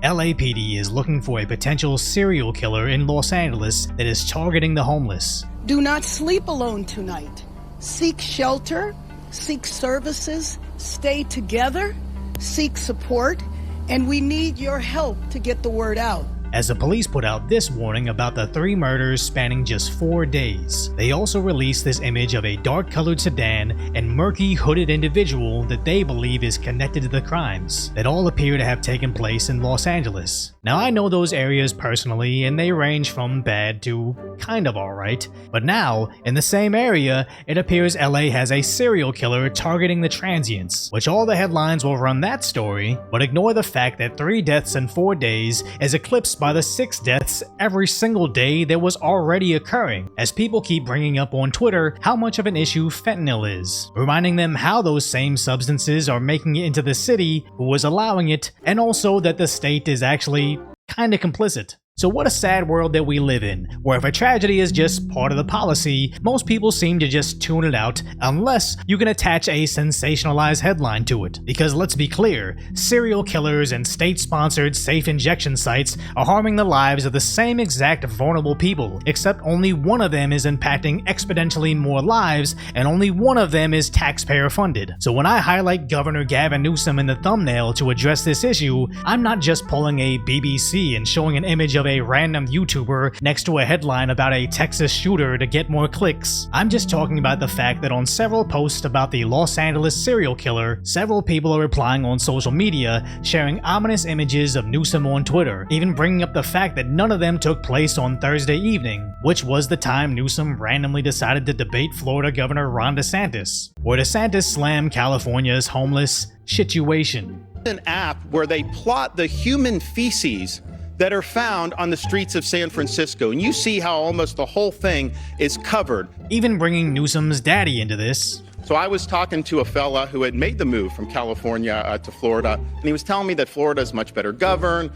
LAPD is looking for a potential serial killer in Los Angeles that is targeting the homeless. Do not sleep alone tonight. Seek shelter, seek services, stay together, seek support, and we need your help to get the word out. As the police put out this warning about the 3 murders spanning just 4 days, they also released this image of a dark-colored sedan and murky hooded individual that they believe is connected to the crimes that all appear to have taken place in Los Angeles. Now, I know those areas personally, and they range from bad to kind of alright, but now, in the same area, it appears LA has a serial killer targeting the transients, which all the headlines will run that story, but ignore the fact that 3 deaths in 4 days is eclipsed by the 6 deaths every single day that was already occurring, as people keep bringing up on Twitter how much of an issue fentanyl is, reminding them how those same substances are making it into the city, who was allowing it, and also that the state is actually kinda complicit. So what a sad world that we live in, where if a tragedy is just part of the policy, most people seem to just tune it out unless you can attach a sensationalized headline to it. Because let's be clear, serial killers and state-sponsored safe injection sites are harming the lives of the same exact vulnerable people, except only one of them is impacting exponentially more lives and only one of them is taxpayer funded. So when I highlight Governor Gavin Newsom in the thumbnail to address this issue, I'm not just pulling a BBC and showing an image of a random YouTuber next to a headline about a Texas shooter to get more clicks. I'm just talking about the fact that on several posts about the Los Angeles serial killer, several people are replying on social media, sharing ominous images of Newsom on Twitter, even bringing up the fact that none of them took place on Thursday evening, which was the time Newsom randomly decided to debate Florida Governor Ron DeSantis, where DeSantis slammed California's homeless situation. An app where they plot the human feces that are found on the streets of San Francisco, and you see how almost the whole thing is covered. Even bringing Newsom's daddy into this. So I was talking to a fella who had made the move from California to Florida, and he was telling me that Florida is much better governed,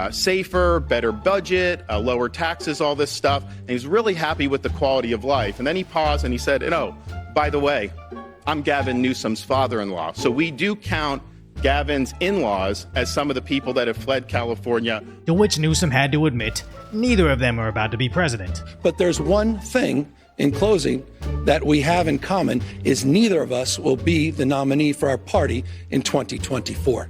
safer, better budget, lower taxes, all this stuff, and he was really happy with the quality of life. And then he paused and he said, by the way, I'm Gavin Newsom's father-in-law, so we do count Gavin's in-laws as some of the people that have fled California. To which Newsom had to admit, neither of them are about to be president. But there's one thing, in closing, that we have in common is neither of us will be the nominee for our party in 2024.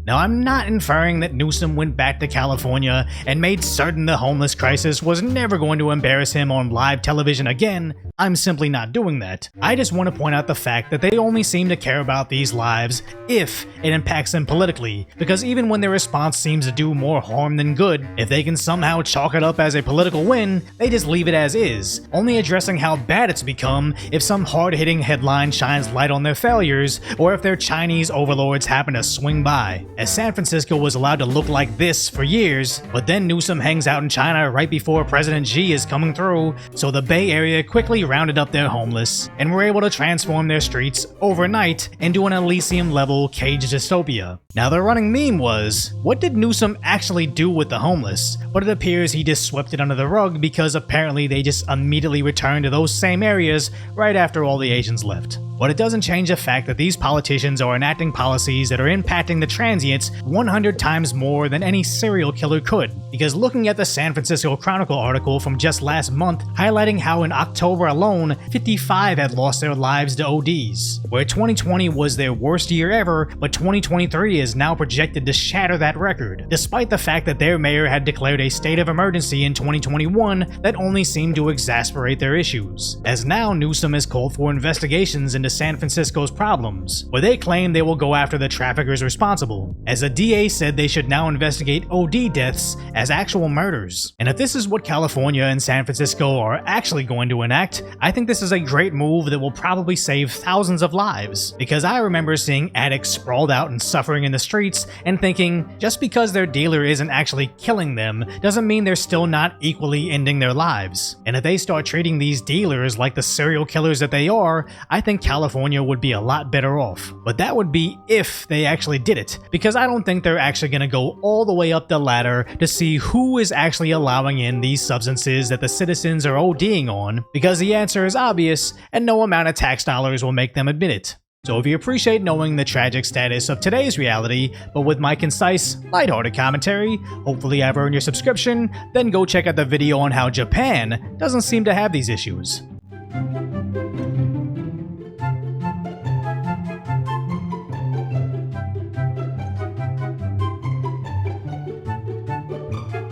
Now, I'm not inferring that Newsom went back to California and made certain the homeless crisis was never going to embarrass him on live television again. I'm simply not doing that. I just want to point out the fact that they only seem to care about these lives if it impacts them politically, because even when their response seems to do more harm than good, if they can somehow chalk it up as a political win, they just leave it as is, only addressing how bad it's become if some hard-hitting headline shines light on their failures, or if their Chinese overlords happen to swing by. As San Francisco was allowed to look like this for years, but then Newsom hangs out in China right before President Xi is coming through, so the Bay Area quickly rounded up their homeless and were able to transform their streets overnight into an Elysium-level cage dystopia. Now, the running meme was, what did Newsom actually do with the homeless? But it appears he just swept it under the rug because apparently they just immediately returned to those same areas right after all the Asians left. But it doesn't change the fact that these politicians are enacting policies that are impacting the transients 100 times more than any serial killer could. Because looking at the San Francisco Chronicle article from just last month highlighting how in October alone, 55 had lost their lives to ODs, where 2020 was their worst year ever, but 2023 is now projected to shatter that record, despite the fact that their mayor had declared a state of emergency in 2021 that only seemed to exacerbate their issues. As now Newsom has called for investigations into San Francisco's problems, where they claim they will go after the traffickers responsible, as the DA said they should now investigate OD deaths as actual murders. And if this is what California and San Francisco are actually going to enact, I think this is a great move that will probably save thousands of lives, because I remember seeing addicts sprawled out and suffering in the streets and thinking, just because their dealer isn't actually killing them doesn't mean they're still not equally ending their lives. And if they start treating these dealers like the serial killers that they are, I think California would be a lot better off. But that would be if they actually did it, because I don't think they're actually going to go all the way up the ladder to see who is actually allowing in these substances that the citizens are ODing on, because the answer is obvious and no amount of tax dollars will make them admit it. So if you appreciate knowing the tragic status of today's reality, but with my concise, lighthearted commentary, hopefully I've earned your subscription, then go check out the video on how Japan doesn't seem to have these issues.